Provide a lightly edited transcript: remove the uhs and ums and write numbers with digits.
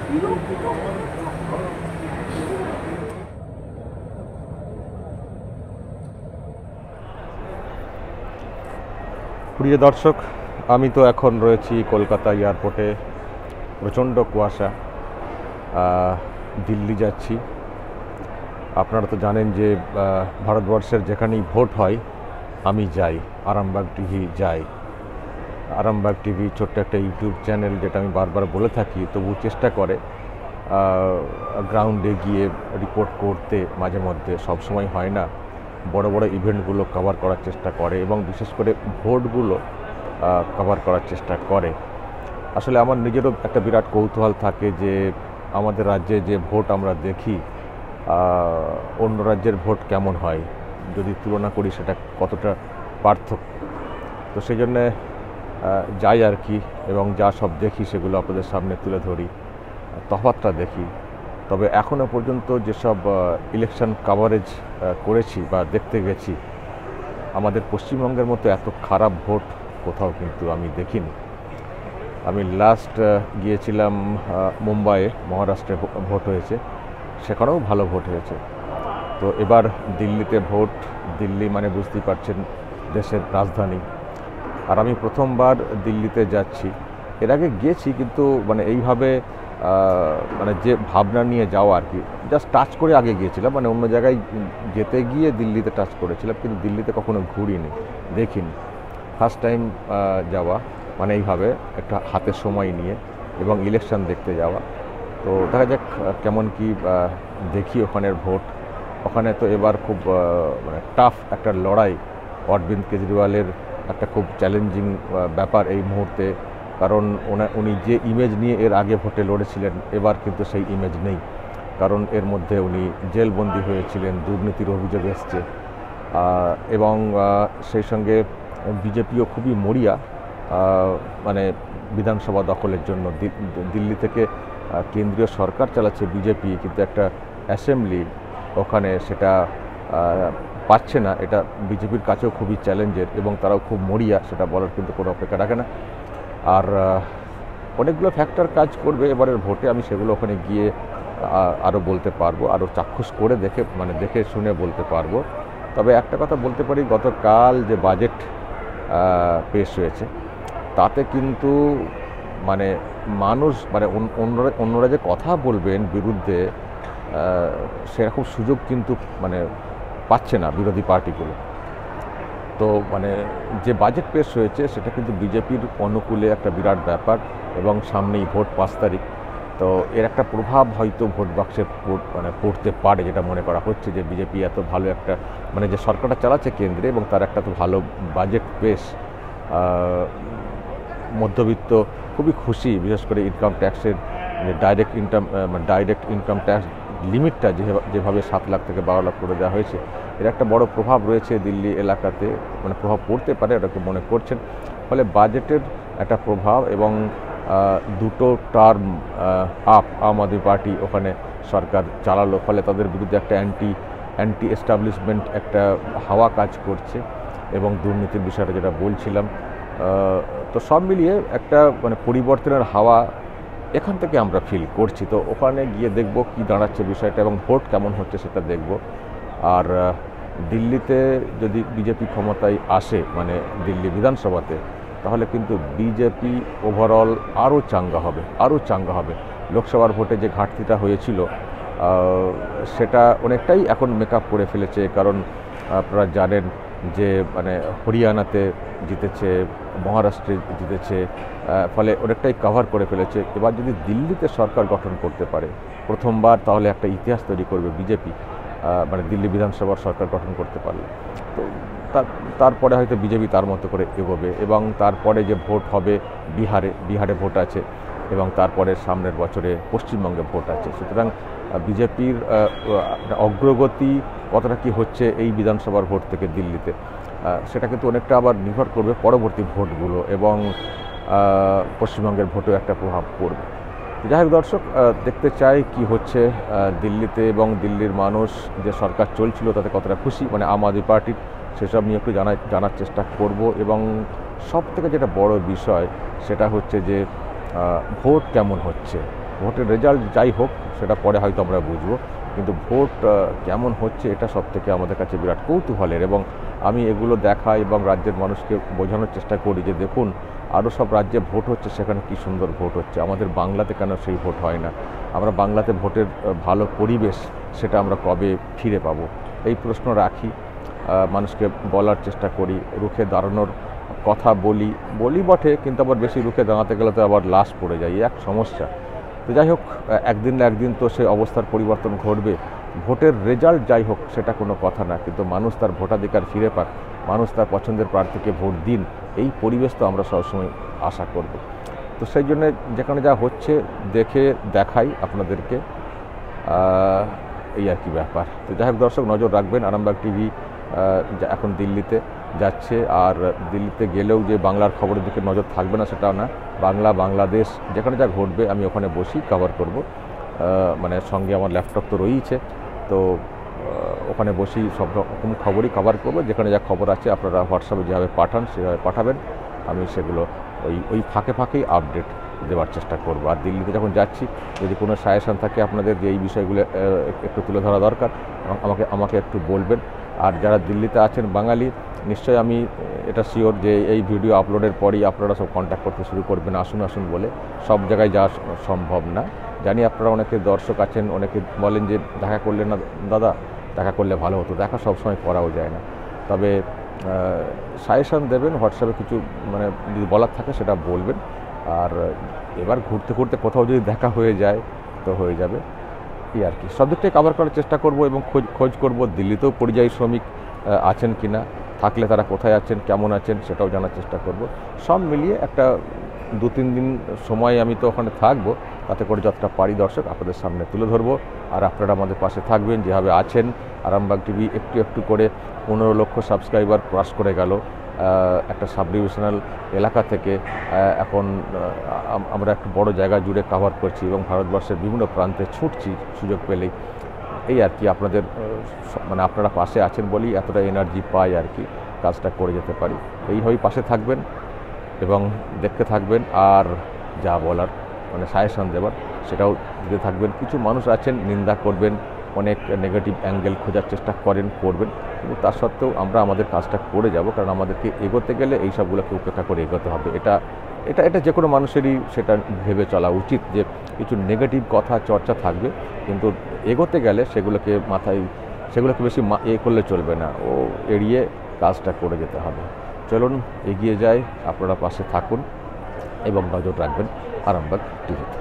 প্রিয় দর্শক, আমি তো এখন রয়েছি কলকাতা এয়ারপোর্টে। প্রচণ্ড কুয়াশা, দিল্লি যাচ্ছি। আপনারা তো জানেন যে ভারতবর্ষের যেখানেই ভোট হয় আমি যাই, আরামবাগ টিভি যাই। আরামবাগ টিভি ছোট্ট একটা ইউটিউব চ্যানেল, যেটা আমি বারবার বলে থাকি, তবু চেষ্টা করে গ্রাউন্ডে গিয়ে রিপোর্ট করতে। মাঝে মধ্যে, সবসময় হয় না, বড় বড় ইভেন্টগুলো কভার করার চেষ্টা করে এবং বিশেষ করে ভোটগুলো কভার করার চেষ্টা করে। আসলে আমার নিজেরও একটা বিরাট কৌতূহল থাকে যে আমাদের রাজ্যে যে ভোট আমরা দেখি, অন্য রাজ্যের ভোট কেমন হয়, যদি তুলনা করি সেটা কতটা পার্থক্য। তো সেই জন্যে যাই আর কি, এবং যা সব দেখি সেগুলো আপনাদের সামনে তুলে ধরি, তফাৎটা দেখি। তবে এখনও পর্যন্ত যেসব ইলেকশন কাভারেজ করেছি বা দেখতে গেছি, আমাদের পশ্চিমবঙ্গের মতো এত খারাপ ভোট কোথাও কিন্তু আমি দেখিনি। আমি লাস্ট গিয়েছিলাম মুম্বাইয়ে, মহারাষ্ট্রে ভোট হয়েছে, সেখানেও ভালো ভোট হয়েছে। তো এবার দিল্লিতে ভোট। দিল্লি মানে বুঝতেই পারছেন, দেশের রাজধানী। আর আমি প্রথমবার দিল্লিতে যাচ্ছি। এর আগে গিয়েছি, কিন্তু মানে এইভাবে মানে যে ভাবনা নিয়ে যাওয়া আর কি, জাস্ট টাচ করে আগে গিয়েছিলাম, মানে অন্য জায়গায় যেতে গিয়ে দিল্লিতে টাচ করেছিলাম, কিন্তু দিল্লিতে কখনো ঘুরিনি, দেখিনি। ফার্স্ট টাইম যাওয়া, মানে এইভাবে একটা হাতে সময় নিয়ে এবং ইলেকশন দেখতে যাওয়া। তো দেখা যাক কেমন কি দেখি ওখানের ভোট। ওখানে তো এবার খুব মানে টাফ একটা লড়াই। অরবিন্দ কেজরিওয়ালের একটা খুব চ্যালেঞ্জিং ব্যাপার এই মুহূর্তে, কারণ উনি যে ইমেজ নিয়ে এর আগে ভোটে লড়েছিলেন, এবার কিন্তু সেই ইমেজ নেই। কারণ এর মধ্যে উনি জেলবন্দি হয়েছিলেন, দুর্নীতির অভিযোগ এসছে, এবং সেই সঙ্গে বিজেপিও খুবই মরিয়া মানে বিধানসভা দখলের জন্য। দিল্লি থেকে কেন্দ্রীয় সরকার চালাচ্ছে বিজেপি, কিন্তু একটা অ্যাসেম্বলি ওখানে সেটা পাচ্ছে না। এটা বিজেপির কাছেও খুবই চ্যালেঞ্জের, এবং তারাও খুব মরিয়া, সেটা বলার কিন্তু কোনো অপেক্ষা রাখে না। আর অনেকগুলো ফ্যাক্টর কাজ করবে এবারের ভোটে, আমি সেগুলো ওখানে গিয়ে আরও বলতে পারবো, আরও চাক্ষুষ করে দেখে শুনে বলতে পারবো। তবে একটা কথা বলতে পারি, গতকাল যে বাজেট পেশ হয়েছে, তাতে কিন্তু মানে মানুষ, মানে অন্যরা যে কথা বলবেন বিরুদ্ধে, সেরকম সুযোগ কিন্তু মানে পাচ্ছে না বিরোধী পার্টিগুলো। তো মানে যে বাজেট পেশ হয়েছে সেটা কিন্তু বিজেপির অনুকূলে একটা বিরাট ব্যাপার, এবং সামনেই ভোট 5 তারিখ। তো এর একটা প্রভাব হয়তো ভোট বাক্সে মানে পড়তে পারে, যেটা মনে করা হচ্ছে যে বিজেপি এত ভালো একটা, মানে যে সরকারটা চালাচ্ছে কেন্দ্রে, এবং তার একটা তো ভালো বাজেট পেশ, মধ্যবিত্ত খুবই খুশি। বিশেষ করে ইনকাম ট্যাক্সের যে ডাইরেক্ট ইনকাম ট্যাক্স লিমিটটা যেভাবে 7 লাখ থেকে 12 লাখ করে দেওয়া হয়েছে, এর একটা বড় প্রভাব রয়েছে দিল্লি এলাকাতে, মানে প্রভাব পড়তে পারে, এটাকে মনে করছেন। ফলে বাজেটের একটা প্রভাব, এবং দুটো টার্ম আম আদমি পার্টি ওখানে সরকার চালালো, ফলে তাদের বিরুদ্ধে একটা অ্যান্টি এস্টাবলিশমেন্ট একটা হাওয়া কাজ করছে, এবং দুর্নীতির বিষয়টা যেটা বলছিলাম। তো সব মিলিয়ে একটা মানে পরিবর্তনের হাওয়া এখান থেকে আমরা ফিল করছি। তো ওখানে গিয়ে দেখব কি দাঁড়াচ্ছে বিষয়টা, এবং ভোট কেমন হচ্ছে সেটা দেখব। আর দিল্লিতে যদি বিজেপি ক্ষমতায় আসে, মানে দিল্লি বিধানসভাতে, তাহলে কিন্তু বিজেপি ওভারঅল আরও চাঙ্গা হবে। লোকসভার ভোটে যে ঘাটতিটা হয়েছিল, সেটা অনেকটাই এখন মেকআপ করে ফেলেছে। কারণ আপনারা জানেন যে মানে হরিয়ানাতে জিতেছে, মহারাষ্ট্রে জিতেছে, ফলে অনেকটাই কভার করে ফেলেছে। এবার যদি দিল্লিতে সরকার গঠন করতে পারে প্রথমবার, তাহলে একটা ইতিহাস তৈরি করবে বিজেপি, মানে দিল্লি বিধানসভার সরকার গঠন করতে পারলে। তো তারপরে হয়তো বিজেপি তার মতো করে এগোবে, এবং তারপরে যে ভোট হবে বিহারে ভোট আছে, এবং তারপরে সামনের বছরে পশ্চিমবঙ্গে ভোট আছে। সুতরাং বিজেপির অগ্রগতি কতটা কি হচ্ছে এই বিধানসভার ভোট থেকে দিল্লিতে, সেটা কিন্তু অনেকটা আবার নির্ভর করবে পরবর্তী ভোটগুলো, এবং পশ্চিমবঙ্গের ভোটেও একটা প্রভাব পড়বে। যাই হোক দর্শক, দেখতে চাই কি হচ্ছে দিল্লিতে, এবং দিল্লির মানুষ যে সরকার চলছিল তাতে কতটা খুশি, মানে আম আদমি পার্টির, সেসব নিয়ে একটু জানার চেষ্টা করব। এবং সব থেকে যেটা বড় বিষয় সেটা হচ্ছে যে ভোট কেমন হচ্ছে, ভোটের রেজাল্ট যাই হোক সেটা পরে হয়তো আমরা বুঝবো, কিন্তু ভোট কেমন হচ্ছে এটা সবথেকে আমাদের কাছে বিরাট কৌতূহলের। এবং আমি এগুলো দেখাই এবং রাজ্যের মানুষকে বোঝানোর চেষ্টা করি যে দেখুন আরও সব রাজ্যে ভোট হচ্ছে, সেখানে কী সুন্দর ভোট হচ্ছে, আমাদের বাংলাতে কেন সেই ভোট হয় না, আমরা বাংলাতে ভোটের ভালো পরিবেশ সেটা আমরা কবে ফিরে পাবো, এই প্রশ্ন রাখি, মানুষকে বলার চেষ্টা করি, রুখে দাঁড়ানোর কথা বলি বটে, কিন্তু আবার বেশি রুখে দাঁড়াতে গেলে তো আবার লাশ পড়ে যায়, এক সমস্যা। তো যাই হোক, একদিন না একদিন তো সে অবস্থার পরিবর্তন ঘটবে। ভোটের রেজাল্ট যাই হোক সেটা কোনো কথা না, কিন্তু মানুষ তার ভোটাধিকার ফিরে পাক, মানুষ তার পছন্দের প্রার্থীকে ভোট দিন, এই পরিবেশ তো আমরা সবসময় আশা করব। তো সেই জন্য যেখানে যা হচ্ছে দেখাই আপনাদেরকে, এই আর কি ব্যাপার। তো যাই হোক দর্শক, নজর রাখবেন, আরামবাগ টিভি এখন দিল্লিতে যাচ্ছে, আর দিল্লিতে গেলেও যে বাংলার খবরের দিকে নজর থাকবে না সেটাও না, বাংলাদেশ যেখানে যা ঘটবে আমি ওখানে বসি কভার করব, মানে সঙ্গে আমার ল্যাপটপ তো রয়েছে, তো ওখানে বসি সব রকম খবরই কভার করবো, যেখানে যা খবর আছে আপনারা হোয়াটসঅ্যাপে যেভাবে পাঠান সেভাবে পাঠাবেন, আমি সেগুলো ওই ফাঁকেই আপডেট দেওয়ার চেষ্টা করব। আর দিল্লিতে যখন যাচ্ছি যদি কোনো সাজেশন থাকে আপনাদের যে এই বিষয়গুলো একটু তুলে ধরা দরকার, আমাকে একটু বলবেন। আর যারা দিল্লিতে আছেন বাঙালি, নিশ্চয়ই আমি এটা শিওর যে এই ভিডিও আপলোডের পরেই আপনারা সব কন্ট্যাক্ট করতে শুরু করবেন, আসুন বলে। সব জায়গায় যাওয়া সম্ভব না জানি, আপনারা অনেকে দর্শক আছেন, অনেকে বলেন যে দেখা করলেন না দাদা, দেখা করলে ভালো হতো, দেখা সবসময় করাও যায় না, তবে সাজেশন দেবেন হোয়াটসঅ্যাপে, কিছু মানে যদি বলার থাকে সেটা বলবেন। আর এবার ঘুরতে কোথাও যদি দেখা হয়ে যায় তো হয়ে যাবে, এই আর কি। সব দিকটাই কভার করার চেষ্টা করব এবং খোঁজ করব দিল্লিতেও পরিযায়ী শ্রমিক আছেন কি না, থাকলে তারা কোথায় আছেন, কেমন আছেন সেটাও জানার চেষ্টা করব। সব মিলিয়ে একটা 2-3 দিন সময় আমি তো ওখানে থাকবো, তাতে করে যতটা পারি দর্শক আপনাদের সামনে তুলে ধরবো। আর আপনারা আমাদের পাশে থাকবেন যেভাবে আছেন। আরামবাগ টিভি একটু করে 15 লক্ষ সাবস্ক্রাইবার ক্রস করে গেল, একটা সাব ডিভিশনাল এলাকা থেকে এখন আমরা একটু বড় জায়গা জুড়ে কভার করছি এবং ভারতবর্ষের বিভিন্ন প্রান্তে ছুটছি সুযোগ পেলেই, এই আর কি। আপনাদের মানে আপনারা পাশে আছেন বলেই এতটা এনার্জি পাই আর কি, কাজটা করে যেতে পারি। এইভাবেই পাশে থাকবেন এবং দেখতে থাকবেন, আর যা বলার মানে সাজেশন দেবার সেটাও দিতে থাকবেন। কিছু মানুষ আছেন নিন্দা করবেন, অনেক নেগেটিভ অ্যাঙ্গেল খোঁজার চেষ্টা করবেন, কিন্তু তার সত্ত্বেও আমরা আমাদের কাজটা করে যাব, কারণ আমাদেরকে এগোতে গেলে এই সবগুলোকে উপেক্ষা করে এগোতে হবে। এটা যে কোনো মানুষেরই সেটা ভেবে চলা উচিত যে কিছু নেগেটিভ কথা চর্চা থাকবে, কিন্তু এগোতে গেলে সেগুলোকে বেশি করলে চলবে না, ও এড়িয়ে কাজটা করে যেতে হবে। চলুন এগিয়ে যাই, আপনারা পাশে থাকুন এবং নজর রাখবেন আরামবাগ টিভিতে।